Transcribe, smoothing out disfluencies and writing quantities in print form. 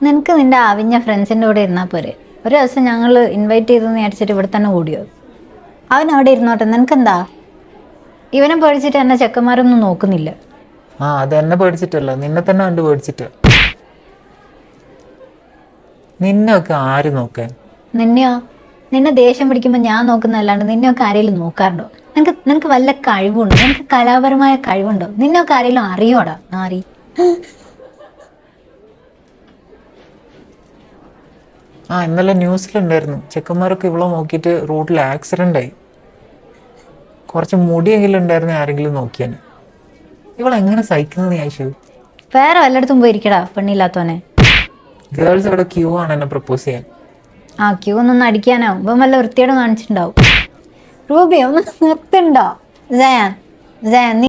നിനക്ക് നിന്റെ അവിഞ്ഞ ഫ്രണ്ട്സിൻ്റെ കൂടെ ഇരുന്നാൽ പോരെ. ഒരു ദിവസം ഞങ്ങൾ ഇൻവൈറ്റ് ചെയ്തെന്ന് വിചാരിച്ചിട്ട് ഇവിടെ തന്നെ ഓടിയോ. അവൻ അവിടെ ഇരുന്നോട്ടെ, നിനക്കെന്താ? ഇവനെ പേടിച്ചിട്ട് എന്നെ ചെക്കന്മാരൊന്നും നോക്കുന്നില്ല. അത് എന്നെ പേടിച്ചിട്ടല്ല, നിന്നെ തന്നെ കണ്ട് പേടിച്ചിട്ട്. നിന്നെയൊക്കെ ആര് നോക്കാൻ? നിന്നെയോ? നിന്നെ ദേഷ്യം പിടിക്കുമ്പോൾ ഞാൻ നോക്കുന്നതല്ലാണ്ട് നിന്നെയൊക്കെ ആരെങ്കിലും നോക്കാറുണ്ടോ? നിനക്ക് വല്ല കഴിവുണ്ടോ? നിനക്ക് കലാപരമായ കഴിവുണ്ടോ? നിന്നെയൊക്കെ ആരെങ്കിലും അറിയോടാ നാരി? ഇന്നലെ ന്യൂസിലുണ്ടായിരുന്നു, ചെക്കന്മാരൊക്കെ ഇവളെ നോക്കിയിട്ട് റോഡിൽ ആക്സിഡന്റ് ആയി. കുറച്ച് മുടിയെങ്കിലും ഉണ്ടായിരുന്നു ആരെങ്കിലും നോക്കിയാന്. ഇവളെങ്ങനെ സഹിക്കുന്നത് ആയിഷു? വേറെ വല്ലയിടത്തും പോയിരിക്കടാ പെണ്ണില്ലാത്തവനെ. ഗേൾസ് ഇവിടെ ക്യൂ ആണ് എന്നെ പ്രപ്പോസ് ചെയ്യാൻ. ക്യൂ ഒന്നും അടിക്കാനോ ഇപ്പം വല്ല വൃത്തിയോട് കാണിച്ചിട്ടുണ്ടാവും. റൂബി ഒന്ന് നിർത്തുണ്ടോ? ജയാൻ, നീ